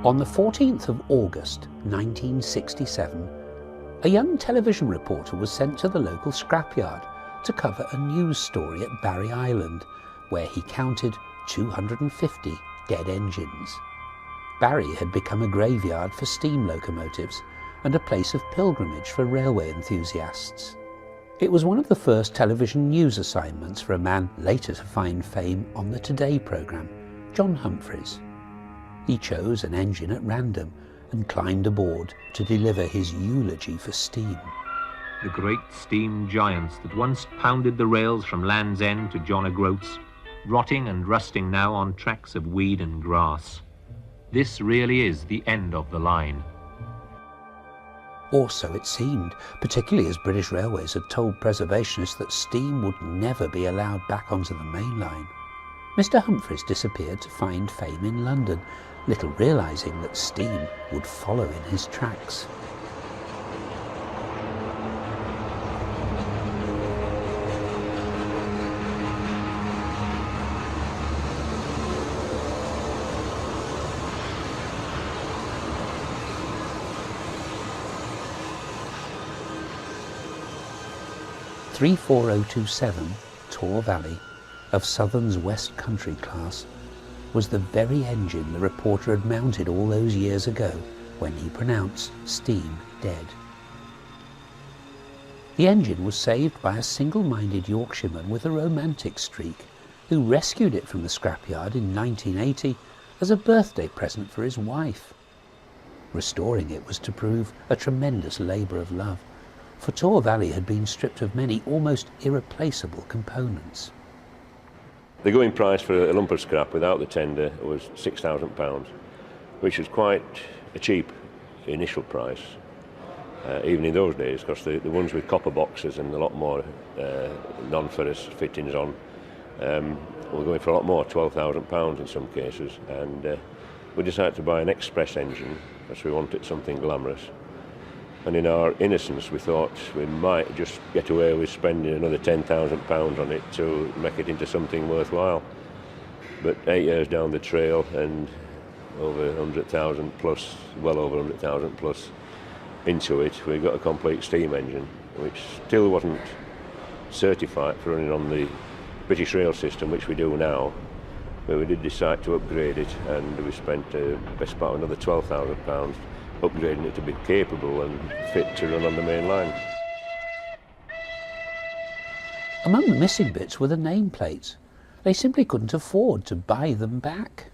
On the 14th of August 1967, a young television reporter was sent to the local scrapyard to cover a news story at Barry Island, where he counted 250 dead engines. Barry had become a graveyard for steam locomotives and a place of pilgrimage for railway enthusiasts. It was one of the first television news assignments for a man later to find fame on the Today programme, John Humphreys. He chose an engine at random and climbed aboard to deliver his eulogy for steam. The great steam giants that once pounded the rails from Land's End to John O'Groats, rotting and rusting now on tracks of weed and grass. This really is the end of the line. Or so it seemed, particularly as British Railways had told preservationists that steam would never be allowed back onto the main line. Mr. Humphreys disappeared to find fame in London, little realising that steam would follow in his tracks. "34027 Tor Valley, of Southern's West Country class, was the very engine the reporter had mounted all those years ago when he pronounced steam dead. The engine was saved by a single-minded Yorkshireman with a romantic streak, who rescued it from the scrapyard in 1980 as a birthday present for his wife. Restoring it was to prove a tremendous labour of love, for Taw Valley had been stripped of many almost irreplaceable components. The going price for a lump of scrap without the tender was £6,000, which was quite a cheap initial price, even in those days, because the ones with copper boxes and a lot more non-ferrous fittings on were going for a lot more, £12,000 in some cases. And we decided to buy an express engine because we wanted something glamorous. And in our innocence, we thought we might just get away with spending another £10,000 on it to make it into something worthwhile. But 8 years down the trail and over 100,000 plus, well over 100,000 plus into it, we got a complete steam engine, which still wasn't certified for running on the British rail system, which we do now. But we did decide to upgrade it, and we spent the best part of another £12,000 upgrading it to be capable and fit to run on the main line. Among the missing bits were the nameplates. They simply couldn't afford to buy them back.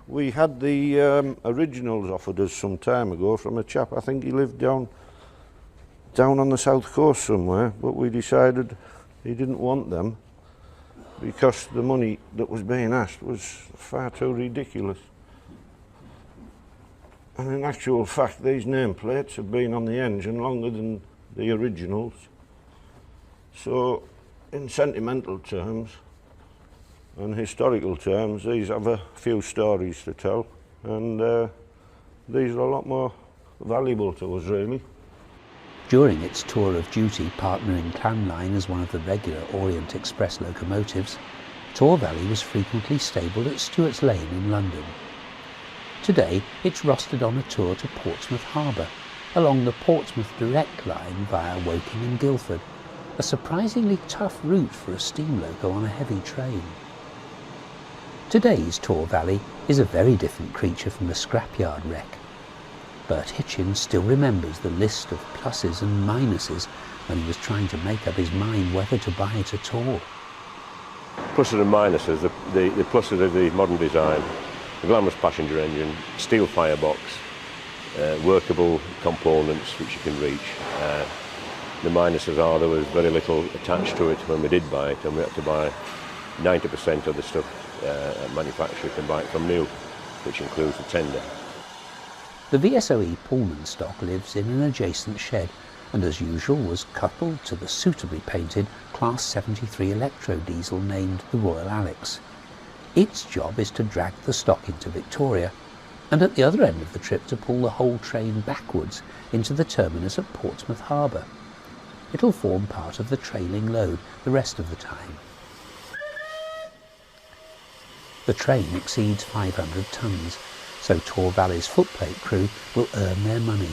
We had the originals offered us some time ago from a chap, I think he lived down on the south coast somewhere, but we decided he didn't want them because the money that was being asked was far too ridiculous. And in actual fact, these nameplates have been on the engine longer than the originals. So, in sentimental terms and historical terms, these have a few stories to tell, and these are a lot more valuable to us, really. During its tour of duty partnering Clanline as one of the regular Orient Express locomotives, Tor Valley was frequently stabled at Stewart's Lane in London. Today, it's rostered on a tour to Portsmouth Harbour, along the Portsmouth Direct line via Woking and Guildford, a surprisingly tough route for a steam loco on a heavy train. Today's Tor Valley is a very different creature from the scrapyard wreck. Bert Hitchen still remembers the list of pluses and minuses when he was trying to make up his mind whether to buy it at all. Pluses and minuses, the pluses of the modern design, the glamorous passenger engine, steel firebox, workable components which you can reach. The minuses are there was very little attached to it when we did buy it, and we had to buy 90% of the stuff manufacturer can buy it from new, which includes the tender. The VSOE Pullman stock lives in an adjacent shed, and as usual was coupled to the suitably painted Class 73 electro diesel named the Royal Alex. Its job is to drag the stock into Victoria, and at the other end of the trip to pull the whole train backwards into the terminus at Portsmouth Harbour. It'll form part of the trailing load the rest of the time. The train exceeds 500 tonnes, so Tor Valley's footplate crew will earn their money.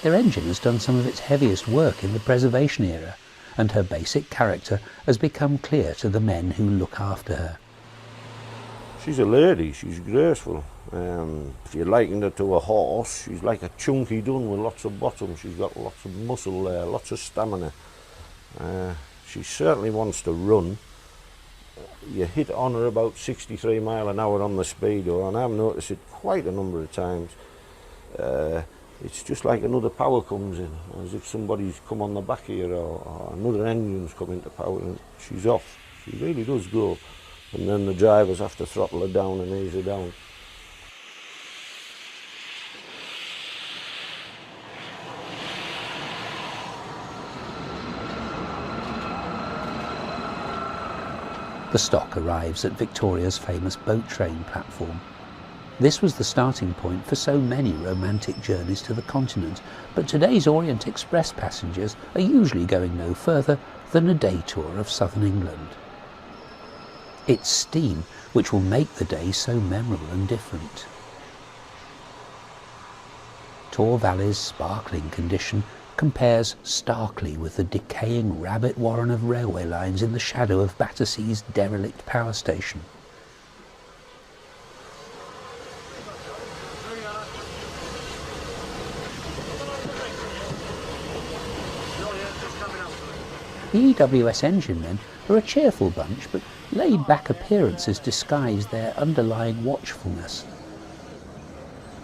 Their engine has done some of its heaviest work in the preservation era, and her basic character has become clear to the men who look after her. She's a lady, she's graceful. If you likened her to a horse, she's like a chunky dun with lots of bottom. She's got lots of muscle there, lots of stamina. She certainly wants to run. You hit on her about 63 mile an hour on the speedo, and I've noticed it quite a number of times. It's just like another power comes in, as if somebody's come on the back here, or another engine's come into power, and she's off. She really does go. And then the drivers have to throttle her down and ease her down. The stock arrives at Victoria's famous boat train platform. This was the starting point for so many romantic journeys to the continent, but today's Orient Express passengers are usually going no further than a day tour of southern England. It's steam which will make the day so memorable and different. Taw Valley's sparkling condition compares starkly with the decaying rabbit warren of railway lines in the shadow of Battersea's derelict power station. The EWS engine men are a cheerful bunch, but laid-back appearances disguise their underlying watchfulness.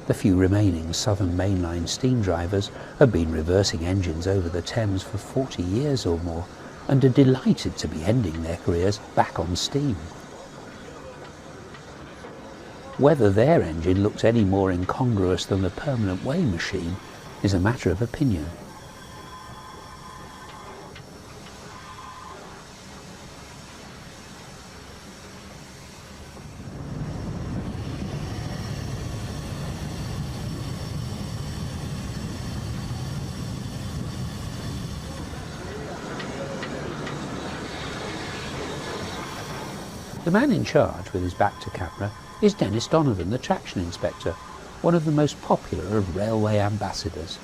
The few remaining Southern Mainline steam drivers have been reversing engines over the Thames for 40 years or more, and are delighted to be ending their careers back on steam. Whether their engine looks any more incongruous than the permanent way machine is a matter of opinion. The man in charge, with his back to camera, is Dennis Donovan, the traction inspector, one of the most popular of railway ambassadors.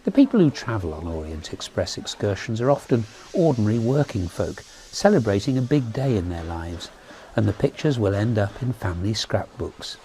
The people who travel on Orient Express excursions are often ordinary working folk celebrating a big day in their lives, and the pictures will end up in family scrapbooks.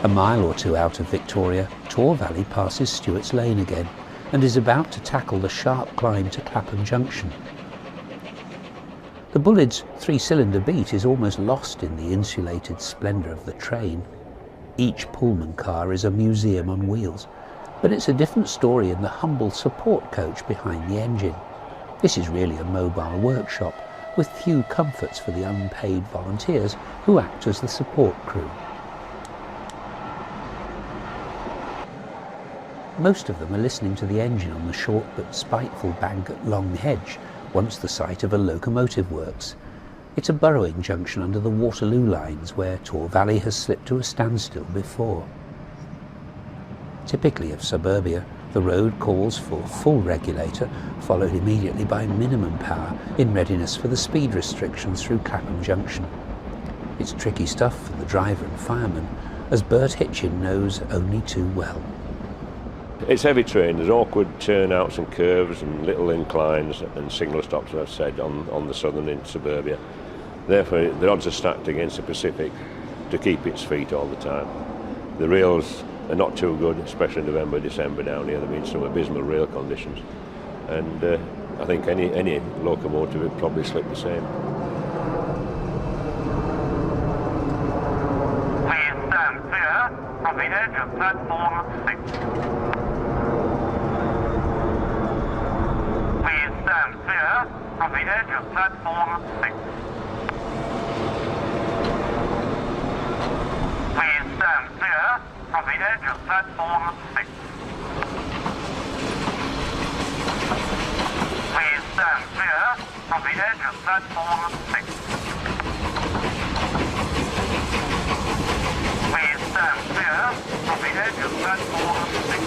A mile or two out of Victoria, Tor Valley passes Stewart's Lane again, and is about to tackle the sharp climb to Clapham Junction. The Bulleid's 3-cylinder beat is almost lost in the insulated splendour of the train. Each Pullman car is a museum on wheels, but it's a different story in the humble support coach behind the engine. This is really a mobile workshop, with few comforts for the unpaid volunteers who act as the support crew. Most of them are listening to the engine on the short but spiteful bank at Long Hedge, once the site of a locomotive works. It's a burrowing junction under the Waterloo lines where Tor Valley has slipped to a standstill before. Typically of suburbia, the road calls for full regulator, followed immediately by minimum power in readiness for the speed restrictions through Clapham Junction. It's tricky stuff for the driver and fireman, as Bert Hitchen knows only too well. It's heavy train. There's awkward turnouts and curves and little inclines and signal stops, as I've said, on the southern in suburbia. Therefore, the odds are stacked against the Pacific to keep its feet all the time. The rails are not too good, especially in November, December down here. There have been some abysmal rail conditions. And I think any locomotive would probably slip the same. Please stand clear from the edge of platform 6. Stand clear from the edge of platform 6. Please stand clear from the edge of platform 6. Please stand clear from the edge of platform 6. Please stand clear from the edge of platform 6.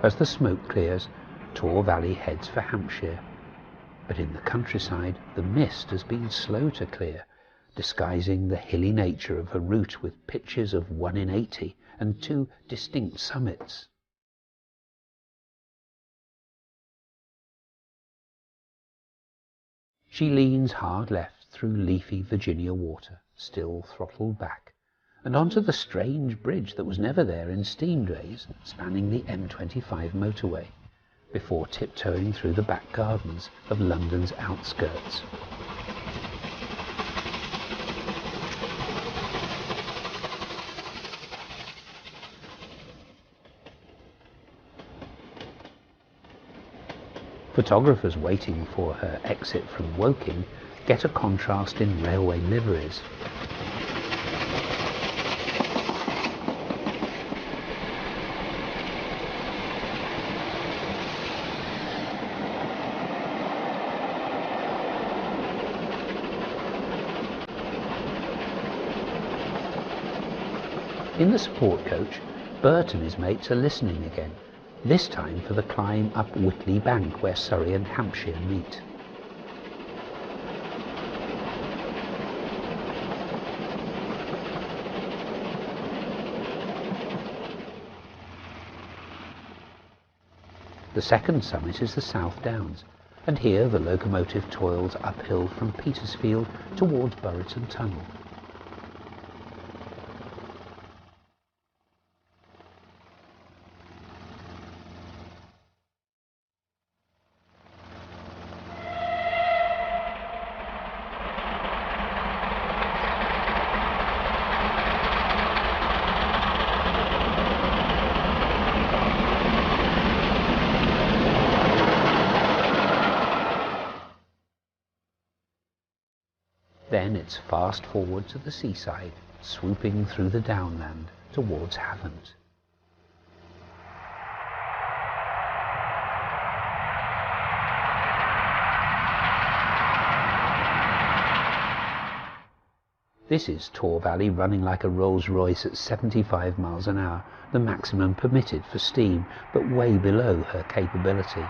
As the smoke clears, Taw Valley heads for Hampshire. But in the countryside, the mist has been slow to clear, disguising the hilly nature of a route with pitches of 1 in 80 and 2 distinct summits. She leans hard left through leafy Virginia water, still throttled back, and onto the strange bridge that was never there in steam days, spanning the M25 motorway, before tiptoeing through the back gardens of London's outskirts. Photographers waiting for her exit from Woking get a contrast in railway liveries. In the support coach, Bert and his mates are listening again, this time for the climb up Whitley Bank where Surrey and Hampshire meet. The second summit is the South Downs, and here the locomotive toils uphill from Petersfield towards Burriton Tunnel. Then it's fast forward to the seaside, swooping through the downland towards Havant. This is Tor Valley running like a Rolls-Royce at 75 miles an hour, the maximum permitted for steam, but way below her capability.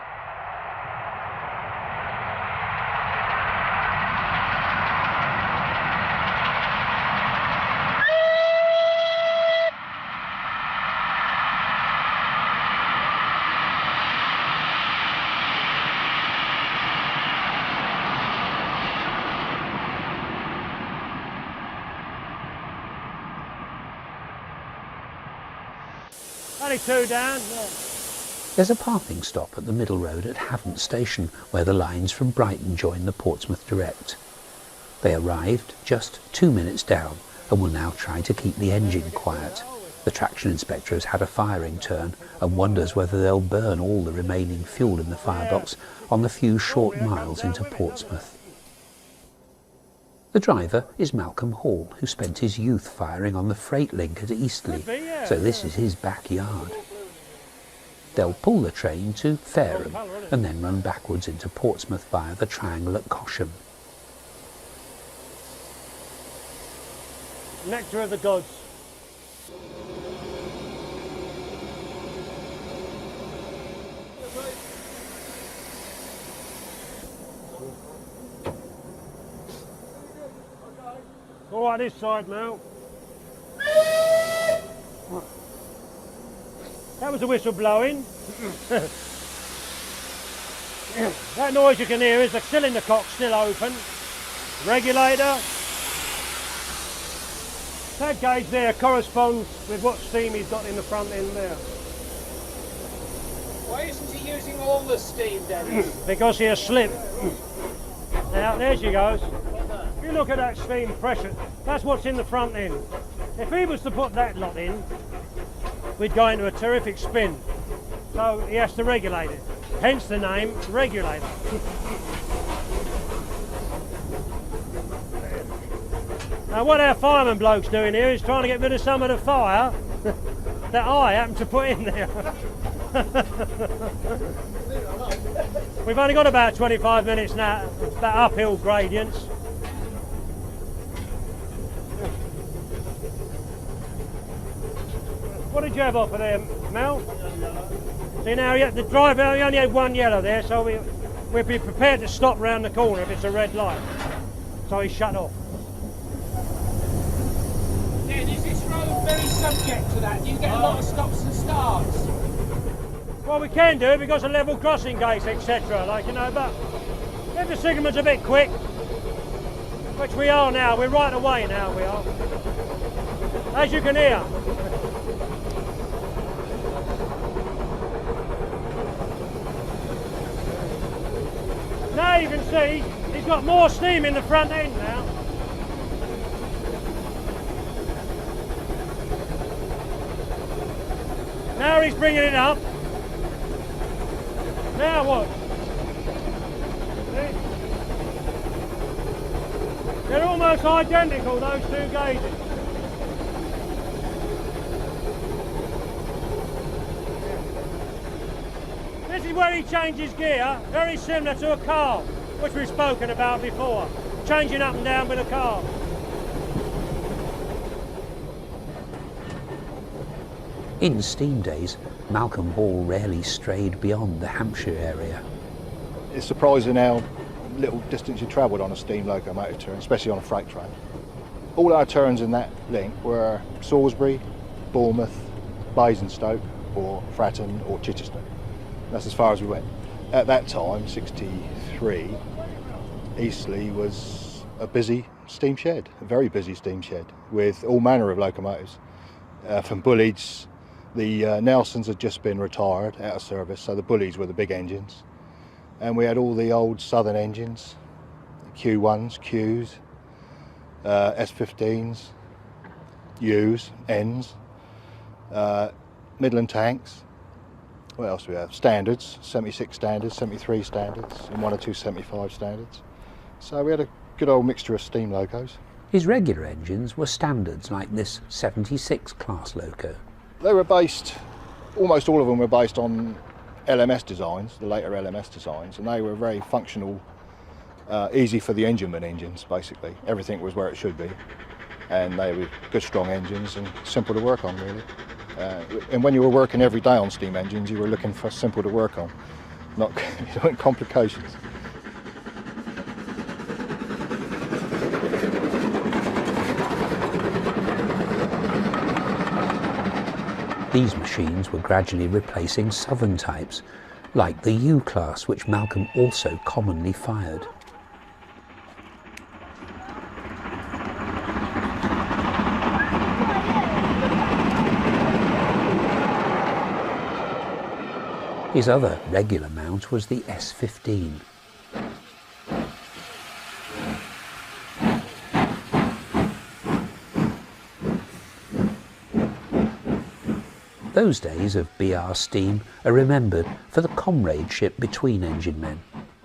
Only 2 down. Yeah. There's a parking stop at the middle road at Havant Station where the lines from Brighton join the Portsmouth Direct. They arrived just 2 minutes down and will now try to keep the engine quiet. The traction inspector has had a firing turn and wonders whether they'll burn all the remaining fuel in the firebox on the few short miles into Portsmouth. The driver is Malcolm Hall, who spent his youth firing on the freight link at Eastleigh, so this is his backyard. They'll pull the train to Fareham and then run backwards into Portsmouth via the triangle at Cosham. Nectar of the gods. All right, this side now. That was a whistle blowing. That noise you can hear is the cylinder cock still open. Regulator. That gauge there corresponds with what steam he's got in the front end there. Why isn't he using all the steam, Dennis? Because he'll slip. Now, there she goes. If you look at that steam pressure, that's what's in the front end. If he was to put that lot in, we'd go into a terrific spin. So he has to regulate it. Hence the name, regulator. Now what our fireman bloke's doing here is trying to get rid of some of the fire that I happen to put in there. We've only got about 25 minutes now, that uphill gradients. What did you have off of there, Mel? See now, the driver only had 1 yellow there, so we'd be prepared to stop round the corner if it's a red light. So he shut off. Then is this road very subject to that? Do you get a lot of stops and starts? Well, we can do because of level crossing gates, etc. Like, you know, but if the signalman's a bit quick, which we are now, we're right away now, we are. As you can hear. Now you can see he's got more steam in the front end now. Now he's bringing it up. Now what? See? They're almost identical, those 2 gauges. This is where he changes gear, very similar to a car, which we've spoken about before, changing up and down with a car. In steam days, Malcolm Hall rarely strayed beyond the Hampshire area. It's surprising how little distance you travelled on a steam locomotive turn, especially on a freight train. All our turns in that link were Salisbury, Bournemouth, Basingstoke, or Fratton or Chichester. That's as far as we went. At that time, 63, Eastleigh was a busy steam shed, a very busy steam shed, with all manner of locomotives. From Bulleids, the Nelsons had just been retired out of service, so the Bulleids were the big engines. And we had all the old southern engines, Q1s, Qs, S15s, Us, Ns, Midland tanks. What else do we have? Standards, 76 standards, 73 standards, and 1 or 2 75 standards. So we had a good old mixture of steam locos. His regular engines were standards like this 76 class loco. They were based, almost all of them were based on LMS designs, the later LMS designs, and they were very functional, easy for the engineman engines, basically. Everything was where it should be, and they were good, strong engines and simple to work on, really. And when you were working every day on steam engines, you were looking for simple to work on, not complications. These machines were gradually replacing southern types, like the U-class, which Malcolm also commonly fired. His other regular mount was the S15. Those days of BR steam are remembered for the comradeship between engine men.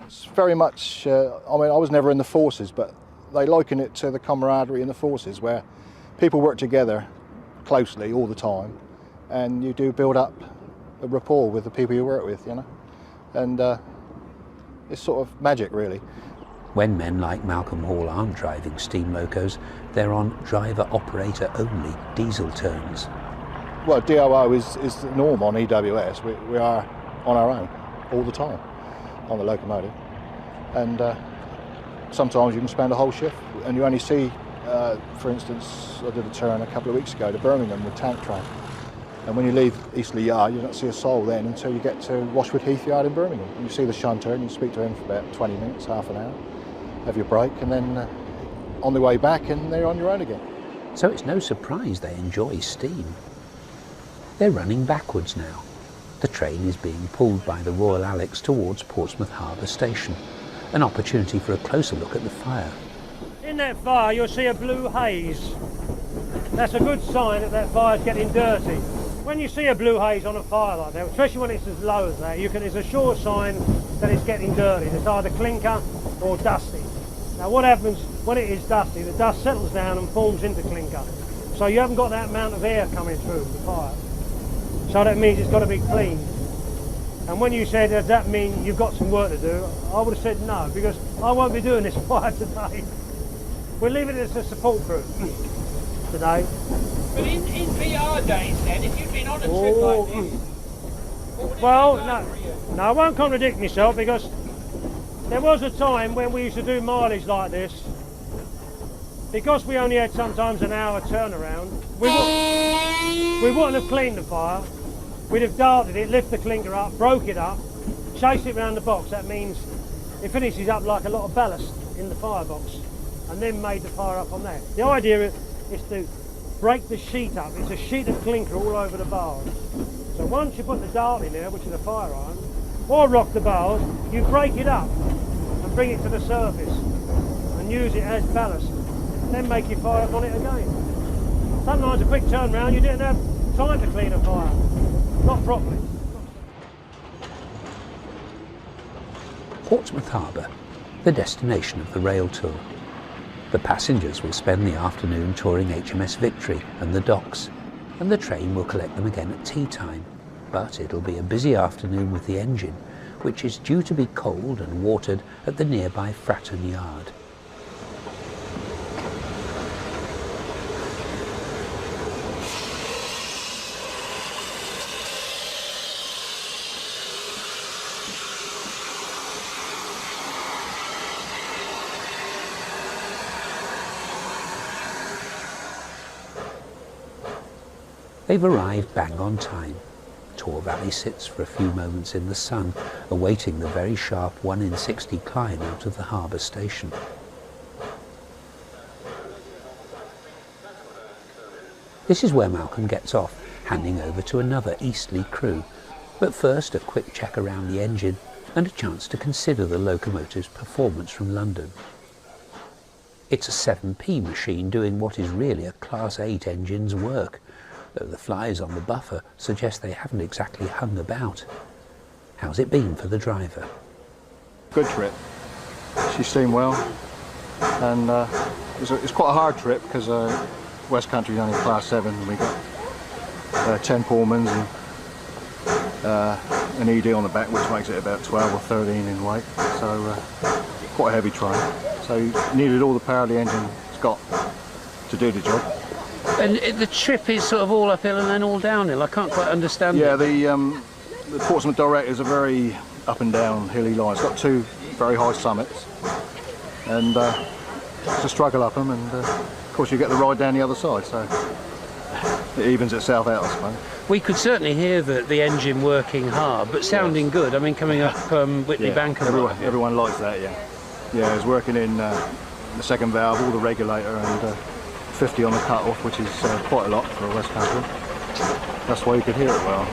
It's very much, I mean, I was never in the forces, but they liken it to the camaraderie in the forces, where people work together closely all the time, and you do build up a rapport with the people you work with, you know, and it's sort of magic, really. When men like Malcolm Hall aren't driving steam locos, they're on driver-operator only diesel turns. Well, DOO is the norm on EWS. We are on our own all the time on the locomotive, and sometimes you can spend a whole shift and you only see, for instance, I did a turn a couple of weeks ago to Birmingham with tank train, and when you leave Eastleigh Yard you don't see a soul then until you get to Washwood Heath Yard in Birmingham. You see the shunter and you speak to him for about 20 minutes, half an hour, have your break, and then on the way back and they're on your own again. So it's no surprise they enjoy steam. They're running backwards now. The train is being pulled by the Royal Alex towards Portsmouth Harbour Station, an opportunity for a closer look at the fire. In that fire you'll see a blue haze. That's a good sign that that fire's getting dirty. When you see a blue haze on a fire like that, especially when it's as low as that, it's a sure sign that it's getting dirty. It's either clinker or dusty. Now what happens when it is dusty, the dust settles down and forms into clinker. So you haven't got that amount of air coming through the fire. So that means it's got to be cleaned. And when you said, does that mean you've got some work to do? I would have said no, because I won't be doing this fire today. We'll leave it as a support group today. But in VR days then, if you'd been on a trip like this, what would it well, be like for you? no, I won't contradict myself, because there was a time when we used to do mileage like this. Because we only had sometimes an hour turnaround, we wouldn't have cleaned the fire. We'd have darted it, lift the clinker up, broke it up, chase it around the box. That means it finishes up like a lot of ballast in the firebox, and then made the fire up on that. The idea is to break the sheet up. It's a sheet of clinker all over the bars. So once you put the dart in there, which is a fire iron, or rock the bars, you break it up and bring it to the surface and use it as ballast. Then make your fire up on it again. Sometimes a quick turnaround, you didn't have time to clean a fire. Not properly. Portsmouth Harbour, the destination of the rail tour. The passengers will spend the afternoon touring HMS Victory and the docks, and the train will collect them again at tea time. But it'll be a busy afternoon with the engine, which is due to be coaled and watered at the nearby Fratton Yard. They've arrived bang on time. Tor Valley sits for a few moments in the sun, awaiting the very sharp 1 in 60 climb out of the harbour station. This is where Malcolm gets off, handing over to another Eastleigh crew. But first a quick check around the engine and a chance to consider the locomotive's performance from London. It's a 7P machine doing what is really a Class 8 engine's work, though the flies on the buffer suggest they haven't exactly hung about. How's it been for the driver? Good trip. She steamed well, and it's quite a hard trip because West Country's only Class 7, and we got 10 Pullmans and an ED on the back, which makes it about 12 or 13 in weight, so quite a heavy train. So you needed all the power the engine's got to do the job. And the trip is sort of all uphill and then all downhill. I can't quite understand. Yeah, the Portsmouth Direct is a very up and down hilly line. It's got 2 very high summits, and it's a struggle up them, and of course you get the ride down the other side, so it evens itself out, I suppose. We could certainly hear the engine working hard, but sounding good. I mean, coming up Whitley Bank and everyone likes that, yeah. Yeah, it's working in the second valve, all the regulator, and 50 on the cut-off, which is quite a lot for a West Country. That's why you could hear it well.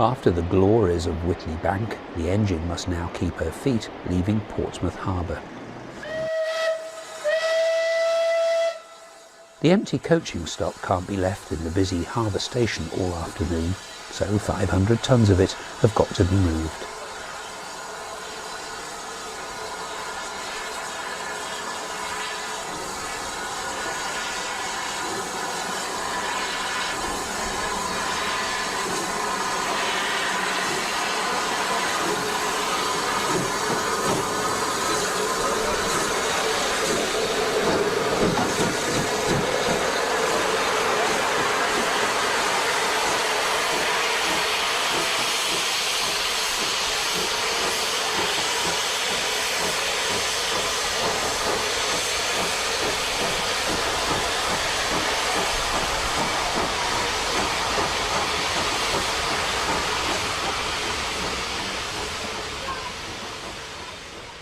After the glories of Whitley Bank, the engine must now keep her feet, leaving Portsmouth Harbour. The empty coaching stock can't be left in the busy harbour station all afternoon, so 500 tonnes of it have got to be moved.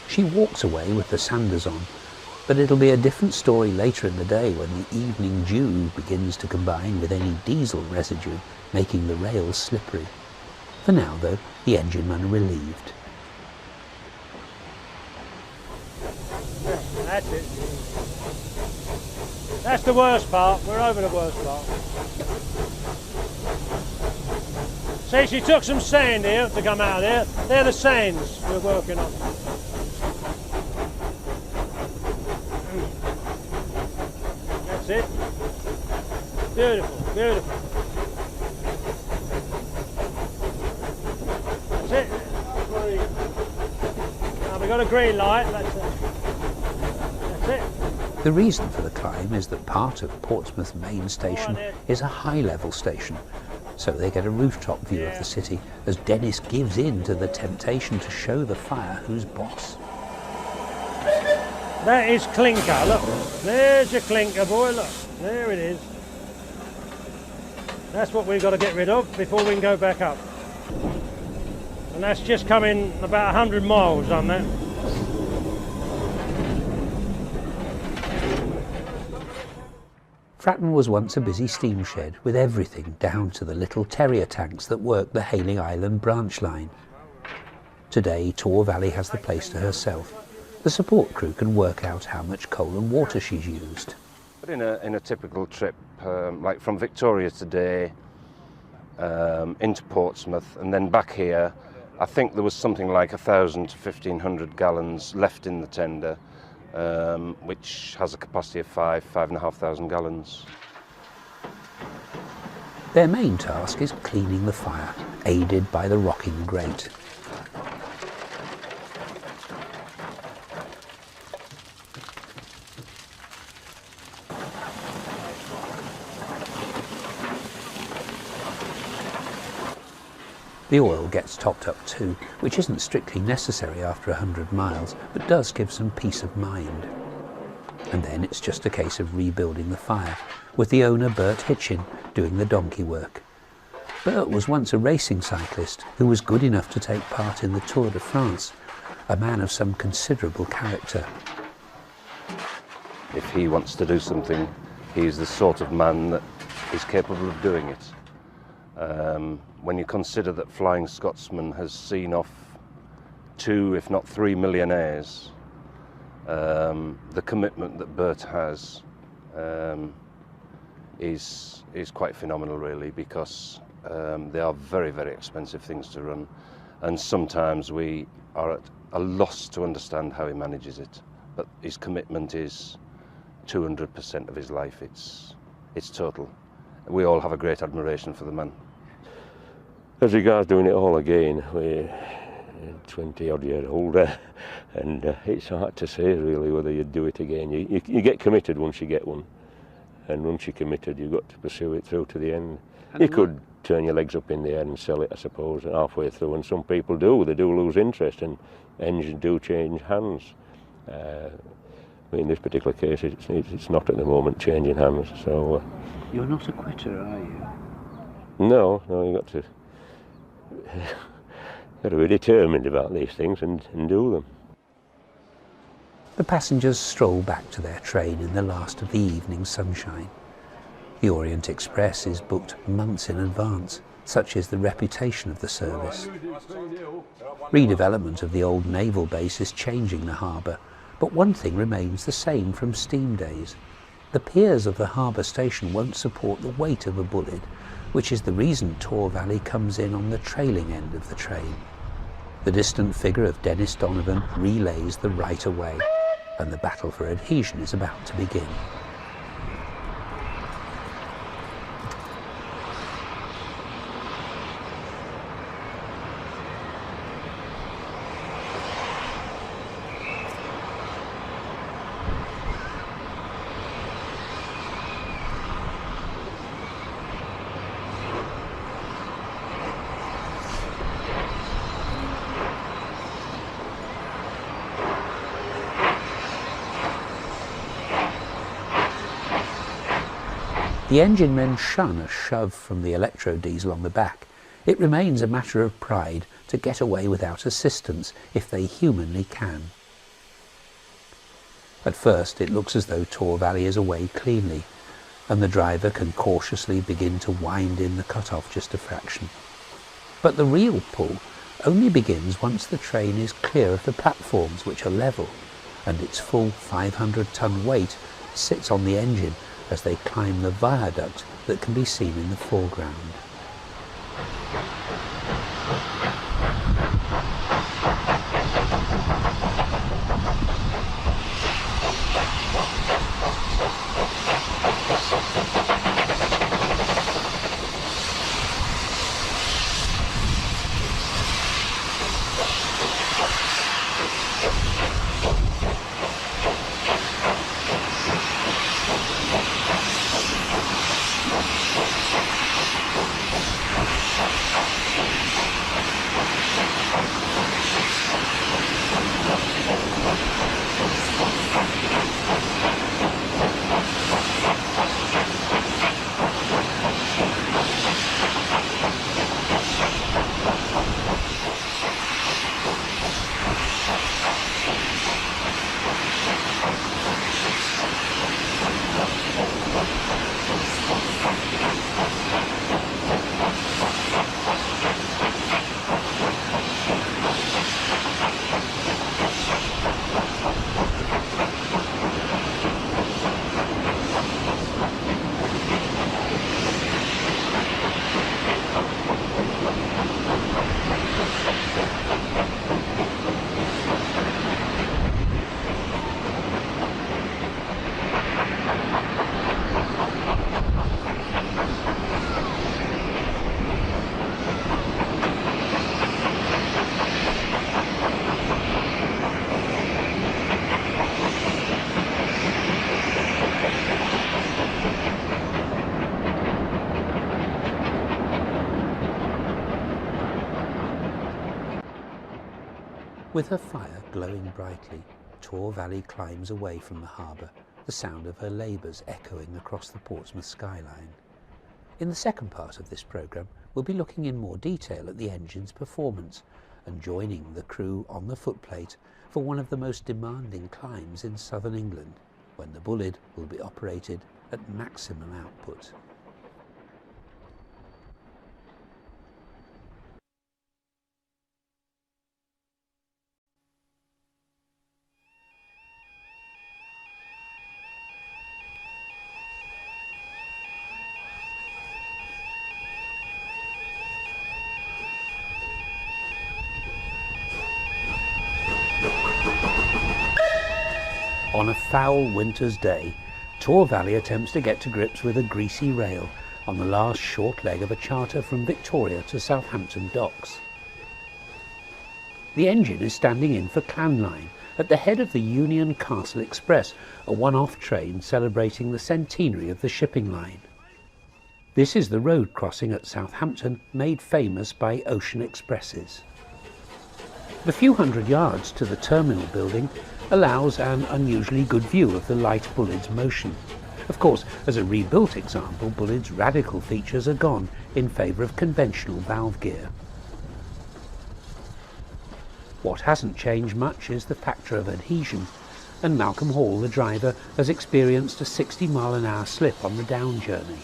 She walks away with the sanders on, but it'll be a different story later in the day when the evening dew begins to combine with any diesel residue, making the rails slippery. For now, though, the enginemen are relieved. That's it. That's the worst part. We're over the worst part. See, she took some sand here to come out here. They're the sands we're working on. That's it. Beautiful, beautiful. That's it. Now we've got a green light. That's it. The reason for the climb is that part of Portsmouth main station is a high-level station, so they get a rooftop view of the city as Dennis gives in to the temptation to show the fire who's boss. That is clinker, look. There's your clinker, boy, look. There it is. That's what we've got to get rid of before we can go back up. And that's just coming about 100 miles on that. Fratton was once a busy steam shed with everything down to the little terrier tanks that work the Hayling Island branch line. Today, Tor Valley has the place to herself. The support crew can work out how much coal and water she's used. But in a typical trip, like from Victoria today into Portsmouth and then back here, I think there was something like 1,000 to 1,500 gallons left in the tender, which has a capacity of 5,500 gallons. Their main task is cleaning the fire, aided by the rocking grate. The oil gets topped up too, which isn't strictly necessary after 100 miles, but does give some peace of mind. And then it's just a case of rebuilding the fire, with the owner Bert Hitchen doing the donkey work. Bert was once a racing cyclist who was good enough to take part in the Tour de France, a man of some considerable character. If he wants to do something, he's the sort of man that is capable of doing it. When you consider that Flying Scotsman has seen off 2, if not 3 millionaires, the commitment that Bert has is quite phenomenal, really, because they are very, very expensive things to run, and sometimes we are at a loss to understand how he manages it. But his commitment is 200% of his life. It's total. We all have a great admiration for the man. As regards doing it all again, we're 20 odd years older, and it's hard to say really whether you'd do it again. You get committed once you get one, and once you're committed you've got to pursue it through to the end. You could turn your legs up in the air and sell it, I suppose, halfway through, and some people do. They do lose interest, and engines do change hands. In this particular case it's not at the moment changing hands, so... You're not a quitter, are you? No, you've got to be determined about these things and do them. The passengers stroll back to their train in the last of the evening sunshine. The Orient Express is booked months in advance, Such is the reputation of the service. Redevelopment of the old naval base is changing the harbour, but one thing remains the same from steam days. The piers of the harbour station won't support the weight of a Bulleid, which is the reason Tor Valley comes in on the trailing end of the train. The distant figure of Dennis Donovan relays the right of way, and the battle for adhesion is about to begin. The engine men shun a shove from the electro-diesel on the back. It remains a matter of pride to get away without assistance if they humanly can. At first it looks as though Taw Valley is away cleanly, and the driver can cautiously begin to wind in the cut-off just a fraction. But the real pull only begins once the train is clear of the platforms, which are level, and its full 500-ton weight sits on the engine as they climb the viaduct that can be seen in the foreground. With her fire glowing brightly, Tor Valley climbs away from the harbour, the sound of her labours echoing across the Portsmouth skyline. In the second part of this programme, we'll be looking in more detail at the engine's performance and joining the crew on the footplate for one of the most demanding climbs in southern England, when the Bulleid will be operated at maximum output. On a foul winter's day, Tor Valley attempts to get to grips with a greasy rail on the last short leg of a charter from Victoria to Southampton docks. The engine is standing in for Clanline at the head of the Union Castle Express, a one-off train celebrating the centenary of the shipping line. This is the road crossing at Southampton made famous by ocean expresses. The few hundred yards to the terminal building allows an unusually good view of the light Bulleid's motion. Of course, as a rebuilt example, Bulleid's radical features are gone in favour of conventional valve gear. What hasn't changed much is the factor of adhesion, and Malcolm Hall, the driver, has experienced a 60-mile-an-hour slip on the down journey.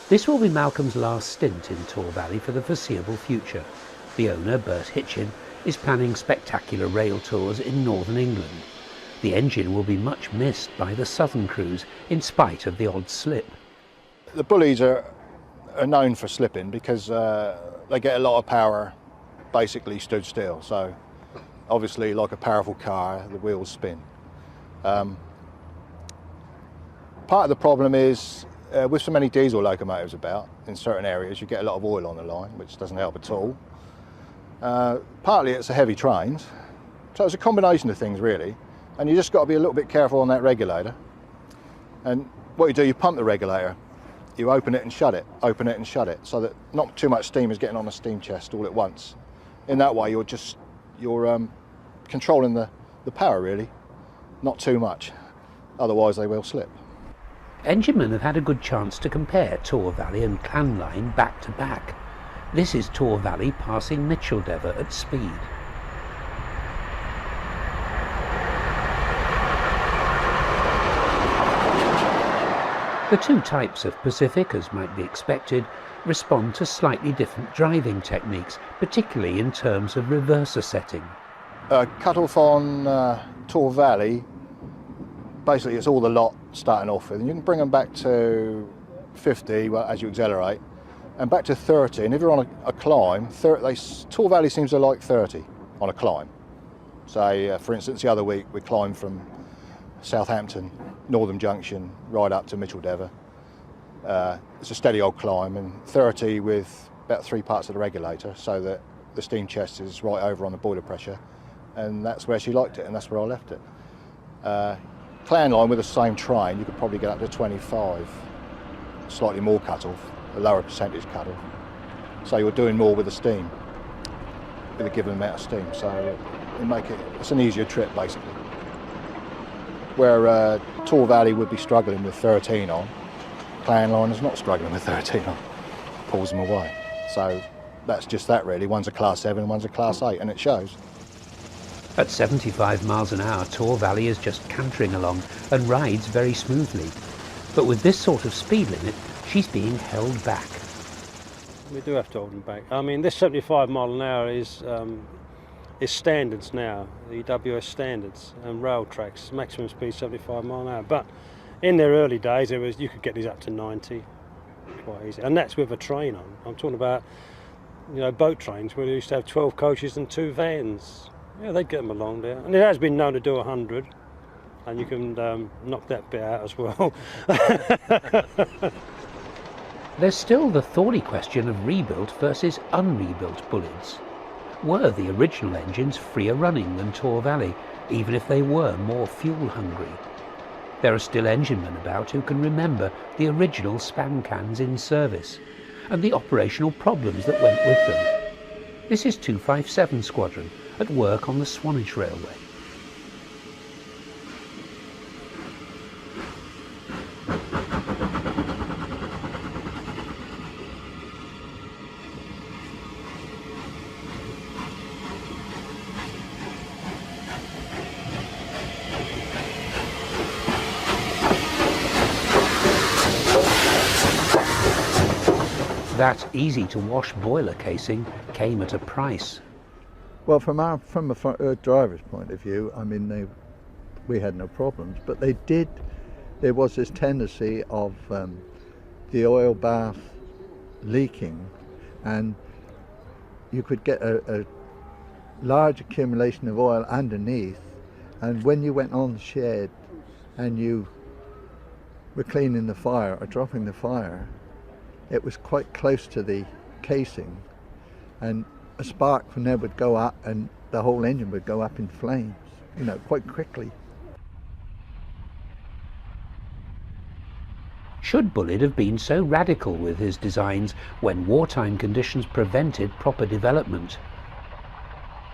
This will be Malcolm's last stint in Taw Valley for the foreseeable future. The owner, Bert Hitchen, is planning spectacular rail tours in northern England. The engine will be much missed by the southern crews in spite of the odd slip. The Bulleids are known for slipping because they get a lot of power basically stood still. So obviously, like a powerful car, the wheels spin. Part of the problem is with so many diesel locomotives about in certain areas, you get a lot of oil on the line, which doesn't help at all. Partly it's the heavy trains, so it's a combination of things really, and you just got to be a little bit careful on that regulator. And what you do, you pump the regulator, you open it and shut it, open it and shut it, so that not too much steam is getting on the steam chest all at once. In that way, you're controlling the power really, not too much, otherwise they will slip. Enginemen have had a good chance to compare Tor Valley and Clan Line back to back. This is Tor Valley passing Micheldever at speed. The two types of Pacific, as might be expected, respond to slightly different driving techniques, particularly in terms of reverser setting. Cut off on Taw Valley, basically it's all the lot starting off with, and you can bring them back to 50 as you accelerate, and back to 30, and if you're on a climb, Tor Valley seems to like 30 on a climb. Say, for instance, the other week we climbed from Southampton, Northern Junction, right up to Micheldever. It's a steady old climb, and 30 with about 3 parts of the regulator, so that the steam chest is right over on the boiler pressure, and that's where she liked it, and that's where I left it. Clan Line with the same train, you could probably get up to 25, slightly more cut off, a lower percentage cut off. So you're doing more with the steam, with a given amount of steam, so it's an easier trip basically. Where Tor Valley would be struggling with 13 on, Clan Line is not struggling with 13 on, pulls them away. So that's just that really, one's a class 7, one's a class 8, and it shows. At 75 miles an hour, Tor Valley is just cantering along and rides very smoothly. But with this sort of speed limit, she's being held back. We do have to hold them back. I mean, this 75 mile an hour is standards now, the WS standards and rail tracks, maximum speed 75 mile an hour. But in their early days, you could get these up to 90 quite easy, and that's with a train on. I'm talking about, boat trains where they used to have 12 coaches and 2 vans. Yeah, they'd get them along there, and it has been known to do 100, and you can knock that bit out as well. There's still the thorny question of rebuilt versus unrebuilt Bulleids. Were the original engines freer running than Tor Valley, even if they were more fuel hungry? There are still enginemen about who can remember the original span cans in service, and the operational problems that went with them. This is 257 Squadron, at work on the Swanage Railway. That easy-to-wash boiler casing came at a price. Well, from a driver's point of view, I mean, we had no problems, but there was this tendency of the oil bath leaking, and you could get a large accumulation of oil underneath, and when you went on the shed and you were cleaning the fire or dropping the fire, it was quite close to the casing, and a spark from there would go up and the whole engine would go up in flames, quite quickly. Should Bulleid have been so radical with his designs when wartime conditions prevented proper development?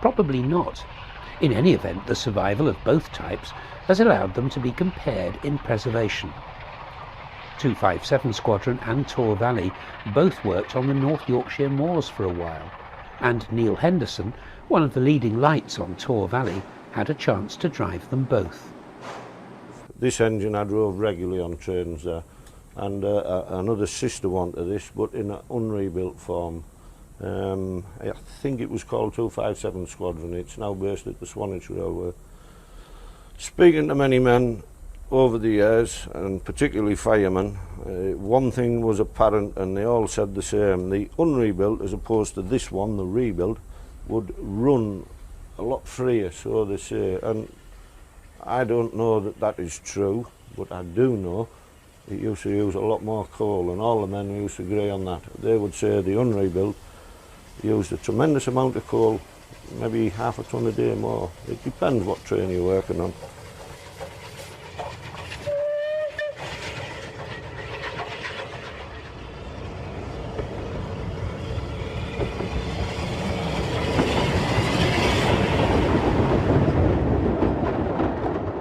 Probably not. In any event, the survival of both types has allowed them to be compared in preservation. 257 Squadron and Tor Valley both worked on the North Yorkshire moors for a while, and Neil Henderson, one of the leading lights on Taw Valley, had a chance to drive them both. This engine I drove regularly on trains there and another sister one to this, but in an unrebuilt form. I think it was called 257 Squadron. It's now based at the Swanage Railway. Speaking to many men over the years, and particularly firemen, one thing was apparent, and they all said the same: the unrebuilt, as opposed to this one, the rebuilt, would run a lot freer, so they say. And I don't know that that is true, but I do know it used to use a lot more coal, and all the men used to agree on that. They would say the unrebuilt used a tremendous amount of coal, maybe half a ton a day more. It depends what train you're working on.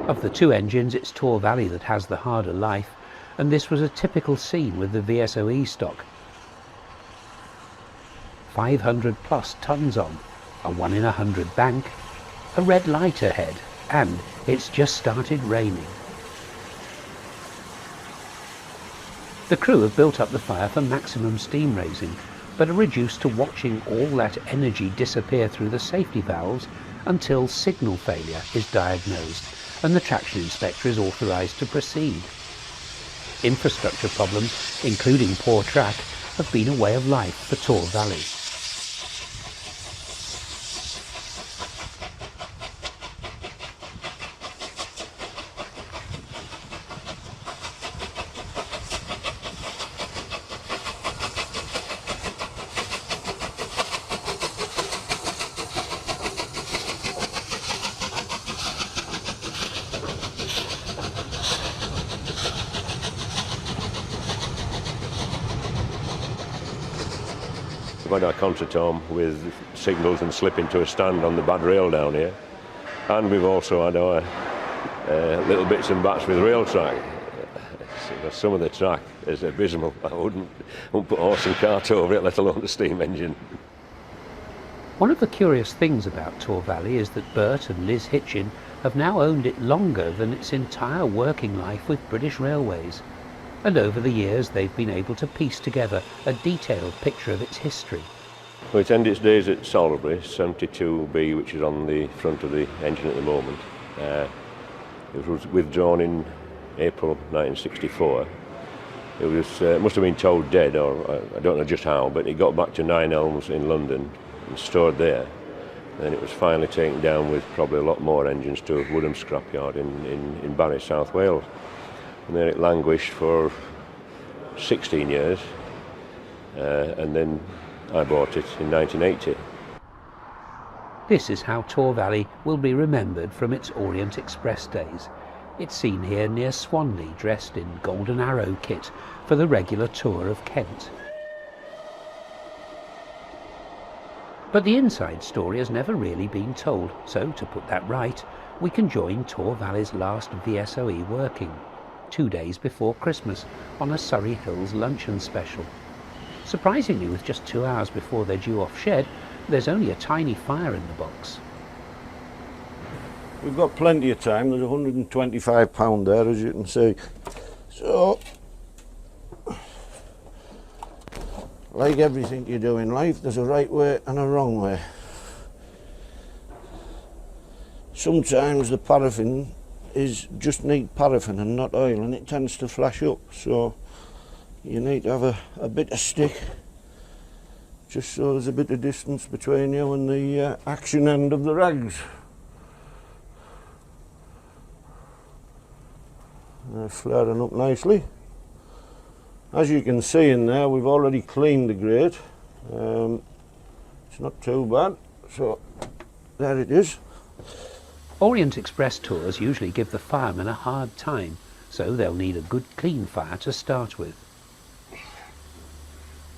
Of the two engines, it's Tor Valley that has the harder life, and this was a typical scene with the VSOE stock. 500 plus tons on, a 1 in 100 bank, a red light ahead, and it's just started raining. The crew have built up the fire for maximum steam raising, but are reduced to watching all that energy disappear through the safety valves until signal failure is diagnosed and the traction inspector is authorised to proceed. Infrastructure problems, including poor track, have been a way of life for Taw Valley. We've had our contretemps with signals and slip into a stand on the bad rail down here, and we've also had our little bits and bats with rail track. Some of the track is abysmal. I wouldn't put horse and cart over it, let alone the steam engine. One of the curious things about Taw Valley is that Bert and Liz Hitchen have now owned it longer than its entire working life with British Railways. And over the years they've been able to piece together a detailed picture of its history. Well, it ended its days at Salisbury, 72B, which is on the front of the engine at the moment. It was withdrawn in April 1964. It must have been told dead, or I don't know just how, but it got back to Nine Elms in London and stored there. Then it was finally taken down with probably a lot more engines to Woodham scrapyard in Barry, South Wales. And there it languished for 16 years, and then I bought it in 1980. This is how Tor Valley will be remembered from its Orient Express days. It's seen here near Swanley, dressed in Golden Arrow kit for the regular tour of Kent. But the inside story has never really been told, so to put that right, we can join Tor Valley's last VSOE working, 2 days before Christmas, on a Surrey Hills luncheon special. Surprisingly, with just 2 hours before they're due off shed, there's only a tiny fire in the box. We've got plenty of time. There's £125 there, as you can see. So, like everything you do in life, there's a right way and a wrong way. Sometimes the paraffin is just neat paraffin and not oil, and it tends to flash up, so you need to have a bit of stick, just so there's a bit of distance between you and the action end of the rags. They're flaring up nicely. As you can see in there, we've already cleaned the grate. It's not too bad, so there it is. Orient Express tours usually give the firemen a hard time, so they'll need a good clean fire to start with.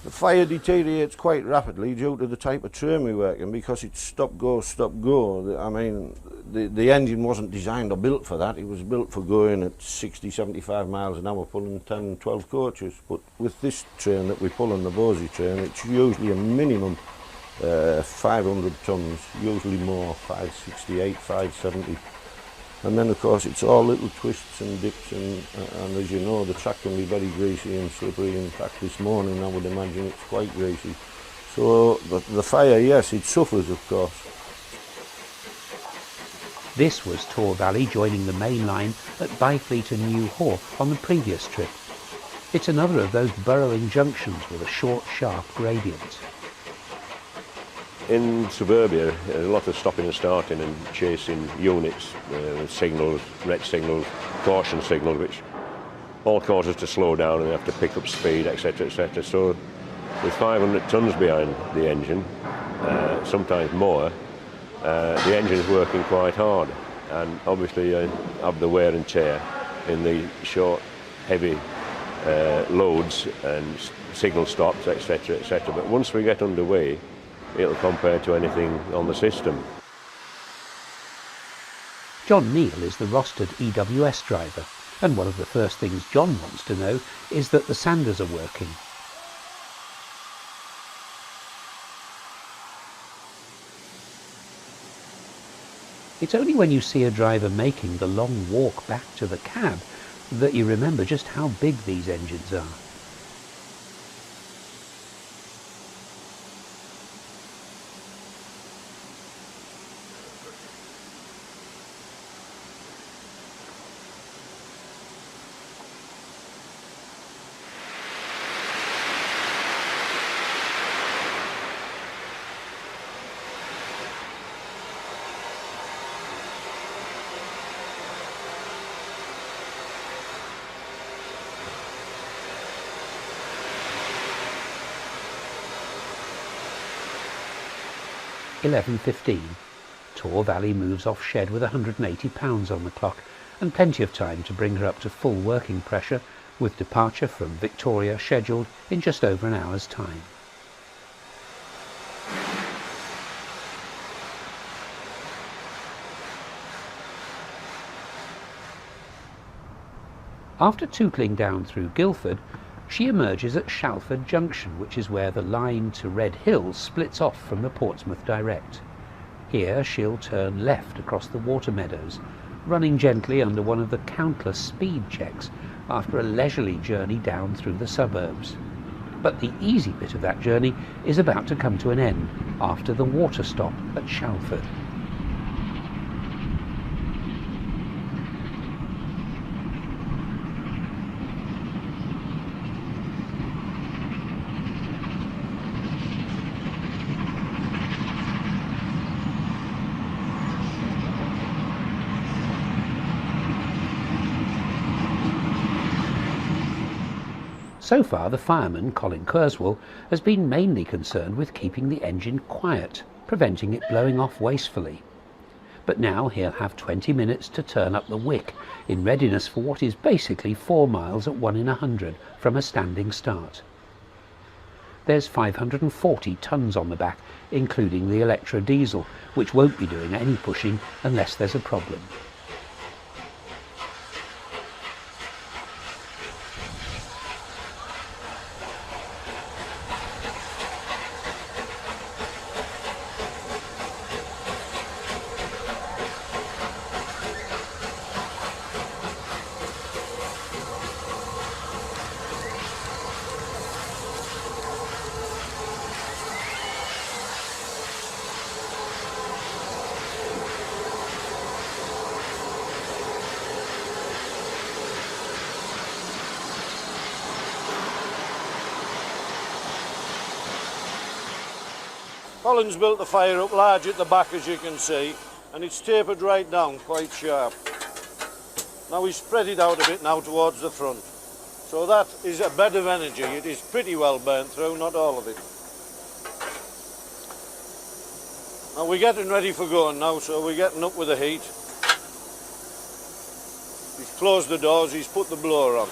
The fire deteriorates quite rapidly due to the type of train we work in, because it's stop go, stop go. I mean, the engine wasn't designed or built for that. It was built for going at 60, 75 miles an hour, pulling 10, 12 coaches. But with this train that we pull on the Bulleid train, it's usually a minimum 500 tons, usually more, 568, 570. And then of course it's all little twists and dips, and as you know, the track can be very greasy and slippery. In fact, this morning I would imagine it's quite greasy. So the fire, yes, it suffers of course. This was Tor Valley joining the main line at Byfleet and New Haw on the previous trip. It's another of those burrowing junctions with a short, sharp gradient. In suburbia, a lot of stopping and starting and chasing units, signals, red signals, caution signals, which all cause us to slow down and have to pick up speed, etc., etc. So with 500 tonnes behind the engine, sometimes more, the engine is working quite hard, and obviously have the wear and tear in the short, heavy loads and signal stops, etc., etc. But once we get underway, it'll compare to anything on the system. John Neal is the rostered EWS driver, and one of the first things John wants to know is that the sanders are working. It's only when you see a driver making the long walk back to the cab that you remember just how big these engines are. £11:15. Taw Valley moves off shed with £180 on the clock, and plenty of time to bring her up to full working pressure, with departure from Victoria scheduled in just over an hour's time. After tootling down through Guildford, she emerges at Shalford Junction, which is where the line to Red Hill splits off from the Portsmouth Direct. Here she'll turn left across the water meadows, running gently under one of the countless speed checks after a leisurely journey down through the suburbs. But the easy bit of that journey is about to come to an end after the water stop at Shalford. So far, the fireman, Colin Kurzweil, has been mainly concerned with keeping the engine quiet, preventing it blowing off wastefully. But now he'll have 20 minutes to turn up the wick, in readiness for what is basically 4 miles at 1 in 100 from a standing start. There's 540 tonnes on the back, including the electro diesel, which won't be doing any pushing unless there's a problem. Colin's built the fire up large at the back, as you can see, and it's tapered right down quite sharp. Now he's spread it out a bit now towards the front. So that is a bed of energy. It is pretty well burnt through, not all of it. Now we're getting ready for going now, so we're getting up with the heat. He's closed the doors, he's put the blower on.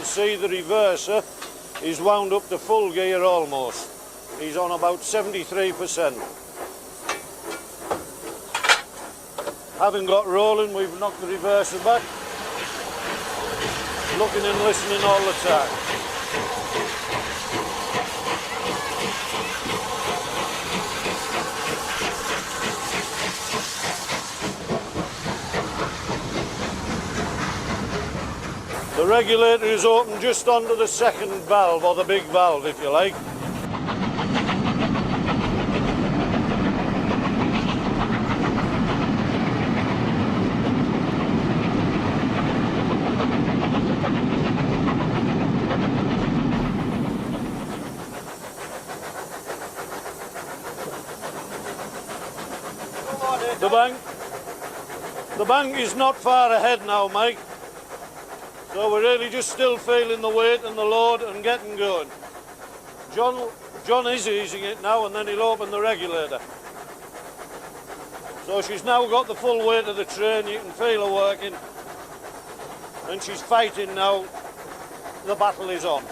see, the reverser is wound up to full gear almost. He's on about 73%. Having got rolling, we've knocked the reverser back. Looking and listening all the time. The regulator is open just under the second valve, or the big valve if you like. The bank is not far ahead now, Mike. So we're really just still feeling the weight and the load and getting going. John is easing it now, and then he'll open the regulator. So she's now got the full weight of the train, you can feel her working. And she's fighting now. The battle is on.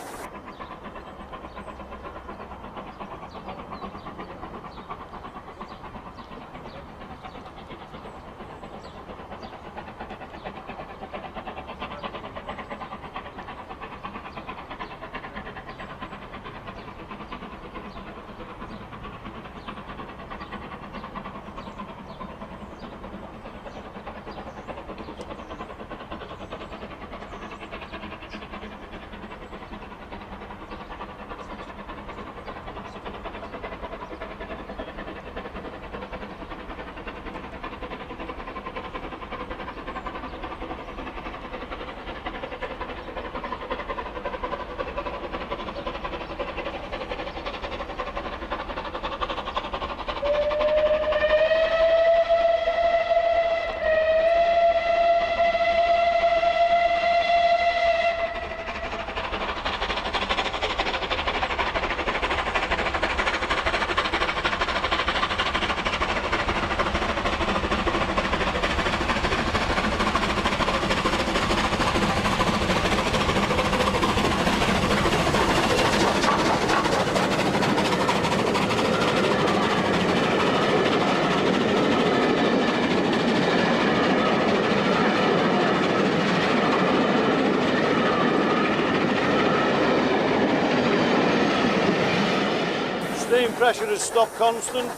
Steam pressure has stopped constant.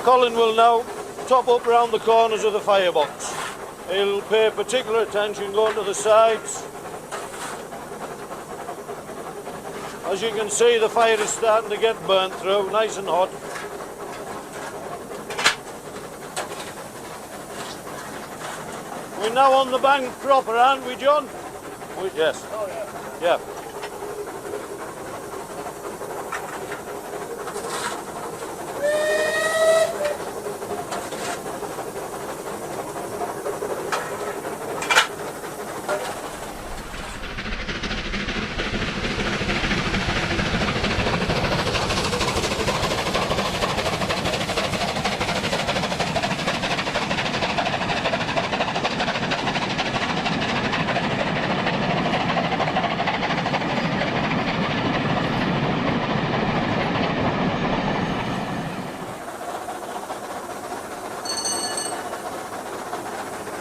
Colin will now top up round the corners of the firebox. He'll pay particular attention going to the sides. As you can see, the fire is starting to get burnt through, nice and hot. We're now on the bank proper, aren't we, John? Yes. Oh, yeah. Yeah.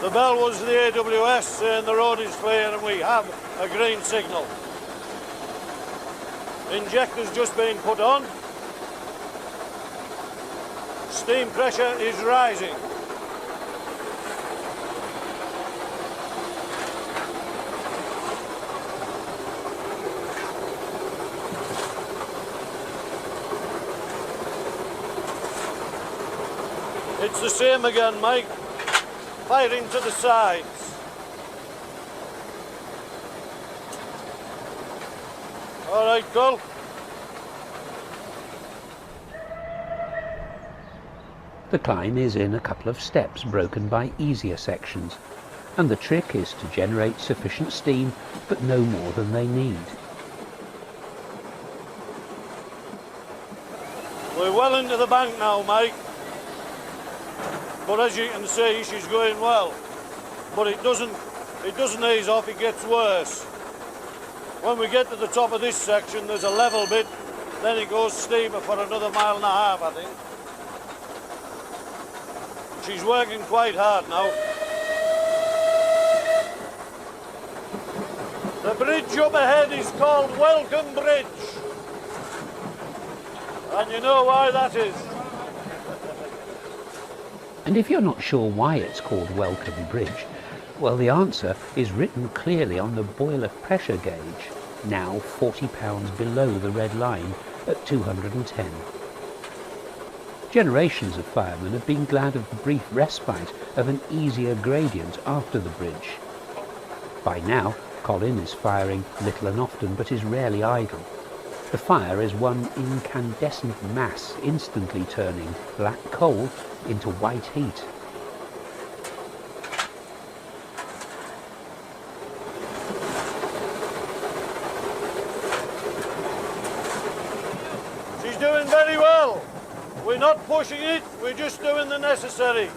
The bell was the AWS saying the road is clear and we have a green signal. Injector's just been put on. Steam pressure is rising. It's the same again, Mike. Firing to the sides. All right, Cole. The climb is in a couple of steps broken by easier sections, and the trick is to generate sufficient steam, but no more than they need. We're well into the bank now, Mike. But as you can see, she's going well. But it doesn't ease off, it gets worse. When we get to the top of this section, there's a level bit, then it goes steeper for another 1.5 miles, I think. She's working quite hard now. The bridge up ahead is called Welcome Bridge. And you know why that is. And if you're not sure why it's called Welcome Bridge, well, the answer is written clearly on the boiler pressure gauge, now 40 pounds below the red line at 210. Generations of firemen have been glad of the brief respite of an easier gradient after the bridge. By now, Colin is firing little and often, but is rarely idle. The fire is one incandescent mass, instantly turning black coal into white heat. She's doing very well. We're not pushing it, we're just doing the necessary.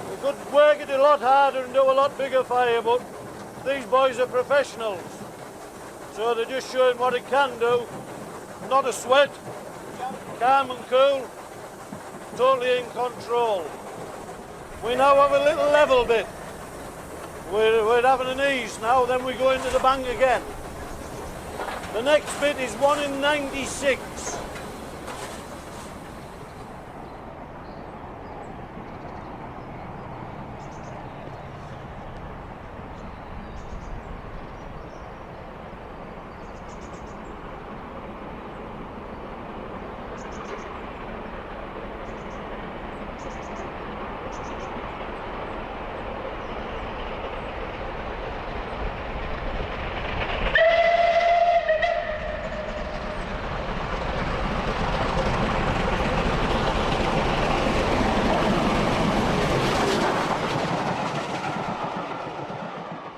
We could work it a lot harder and do a lot bigger fire, but these boys are professionals. So they're just showing what it can do. Not a sweat, calm and cool, totally in control. We now have a little level bit. We're having an ease now, then we go into the bank again. The next bit is 1 in 96.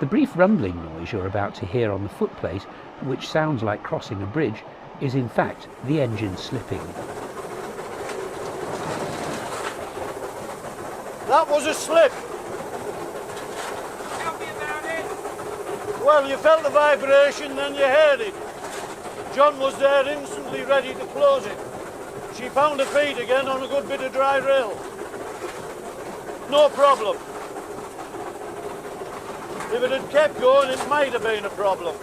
The brief rumbling noise you're about to hear on the footplate, which sounds like crossing a bridge, is in fact the engine slipping. That was a slip. Tell me about it. Well, you felt the vibration, then you heard it. John was there instantly ready to close it. She found her feet again on a good bit of dry rail. No problem. If it had kept going, it might have been a problem.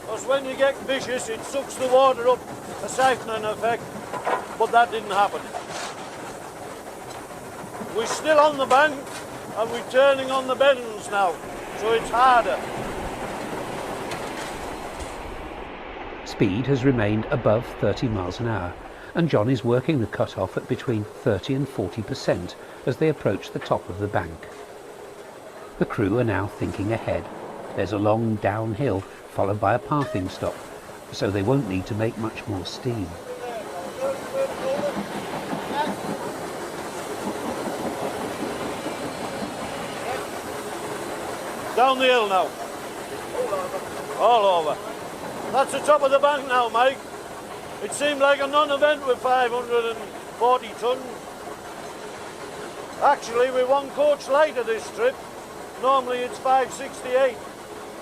Because when you get vicious, it sucks the water up, a siphoning effect, but that didn't happen. We're still on the bank, and we're turning on the bends now, so it's harder. Speed has remained above 30 miles an hour, and John is working the cut-off at between 30 and 40% as they approach the top of the bank. The crew are now thinking ahead. There's a long downhill followed by a pathing stop, so they won't need to make much more steam. Down the hill now. All over. That's the top of the bank now, Mike. It seemed like a non-event with 540 tons. Actually, we're one coach later this trip. Normally it's 568.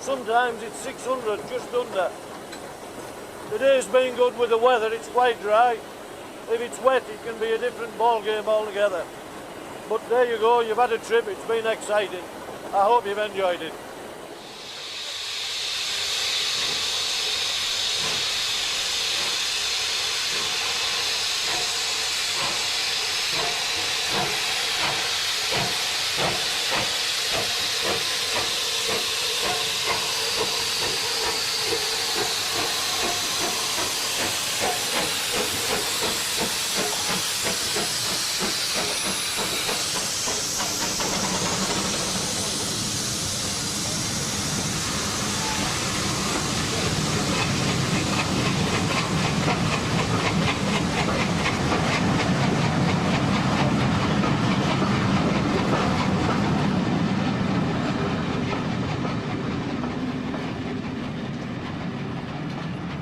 Sometimes it's 600, just under. Today's been good with the weather, it's quite dry. If it's wet, it can be a different ball game altogether. But there you go, you've had a trip, it's been exciting. I hope you've enjoyed it.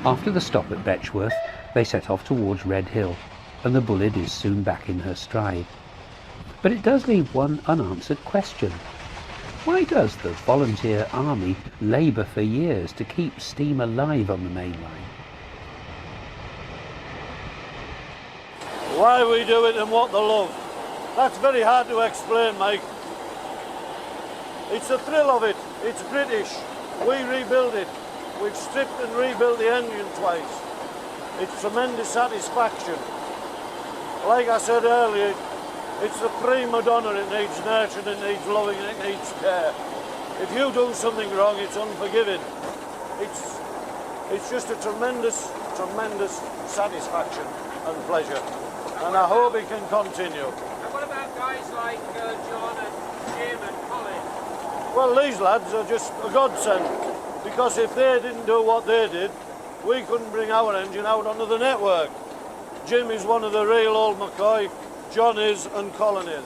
After the stop at Betchworth, they set off towards Red Hill, and the Bulleid is soon back in her stride. But it does leave one unanswered question. Why does the volunteer army labour for years to keep steam alive on the main line? Why we do it and what they love. That's very hard to explain, Mike. It's the thrill of it. It's British. We rebuild it. We've stripped and rebuilt the engine twice. It's tremendous satisfaction. Like I said earlier, it's the prima donna. It needs nurturing, it needs loving, it needs care. If you do something wrong, it's unforgiving. It's just a tremendous, tremendous satisfaction and pleasure. And I hope it can continue. And what about guys like John and Jim and Colin? Well, these lads are just a godsend, because if they didn't do what they did, we couldn't bring our engine out onto the network. Jim is one of the real old McCoy, John is, and Colin is.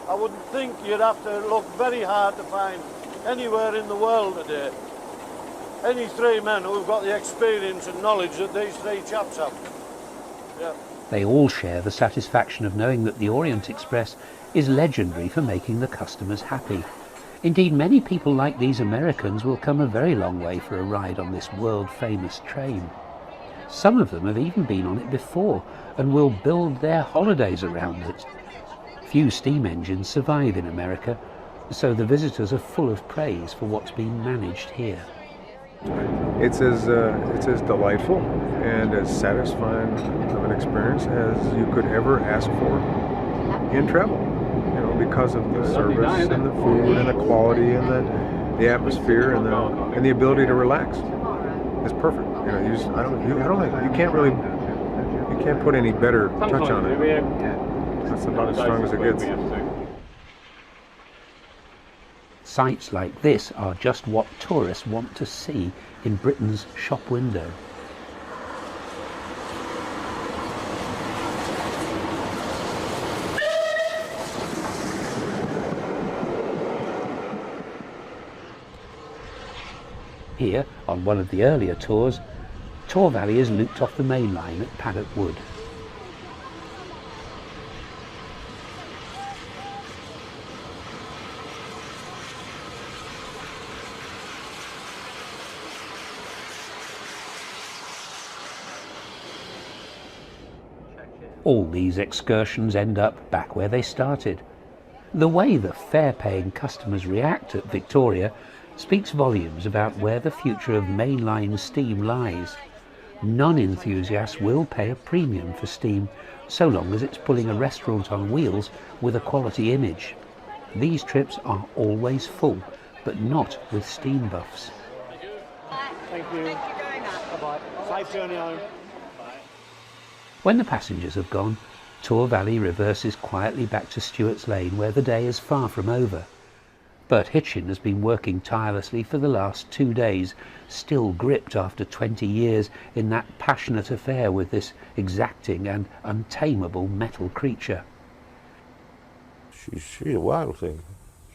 I would think you'd have to look very hard to find anywhere in the world today any three men who've got the experience and knowledge that these three chaps have. Yeah. They all share the satisfaction of knowing that the Orient Express is legendary for making the customers happy. Indeed, many people like these Americans will come a very long way for a ride on this world-famous train. Some of them have even been on it before and will build their holidays around it. Few steam engines survive in America, so the visitors are full of praise for what's been managed here. It's as delightful and as satisfying of an experience as you could ever ask for in travel. You know, because of the service and the food and the quality and the atmosphere and the ability to relax. It's perfect. You know, I don't think you can't put any better touch on it. That's about as strong as it gets. Sights like this are just what tourists want to see in Britain's shop window. Here, on one of the earlier tours, Tor Valley is looped off the main line at Paddock Wood. All these excursions end up back where they started. The way the fare-paying customers react at Victoria speaks volumes about where the future of mainline steam lies. Non-enthusiasts will pay a premium for steam, so long as it's pulling a restaurant on wheels with a quality image. These trips are always full, but not with steam buffs. Thank you. Thank you very much. Bye-bye. Safe journey home. When the passengers have gone, Taw Valley reverses quietly back to Stewart's Lane, where the day is far from over. Bert Hitchen has been working tirelessly for the last 2 days, still gripped after 20 years in that passionate affair with this exacting and untamable metal creature. She's a wild thing.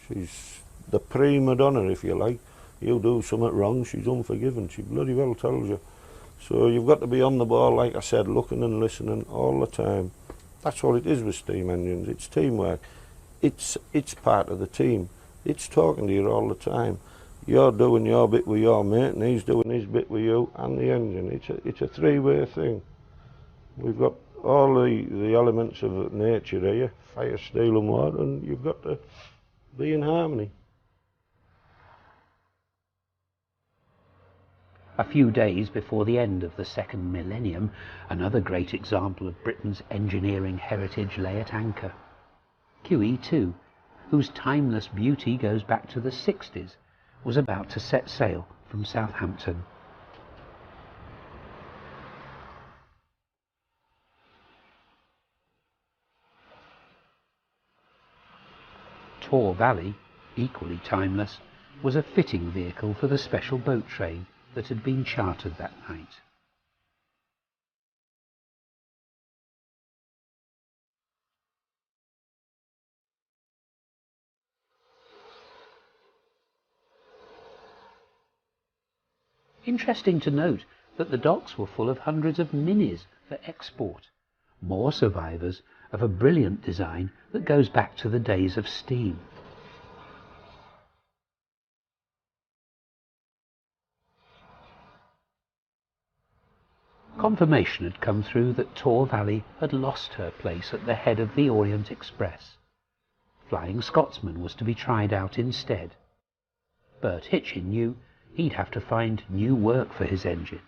She's the prima donna, if you like. You do something wrong, she's unforgiving. She bloody well tells you. So you've got to be on the ball, like I said, looking and listening all the time. That's what it is with steam engines. It's teamwork. It's part of the team. It's talking to you all the time. You're doing your bit with your mate, and he's doing his bit with you and the engine. It's a three-way thing. We've got all the elements of nature here, fire, steel and water, and you've got to be in harmony. A few days before the end of the second millennium, another great example of Britain's engineering heritage lay at anchor. QE2, whose timeless beauty goes back to the 60s, was about to set sail from Southampton. Tor Valley, equally timeless, was a fitting vehicle for the special boat train that had been chartered that night. Interesting to note that the docks were full of hundreds of minis for export, more survivors of a brilliant design that goes back to the days of steam. Confirmation had come through that Tor Valley had lost her place at the head of the Orient Express. Flying Scotsman was to be tried out instead. Bert Hitchen knew he'd have to find new work for his engine.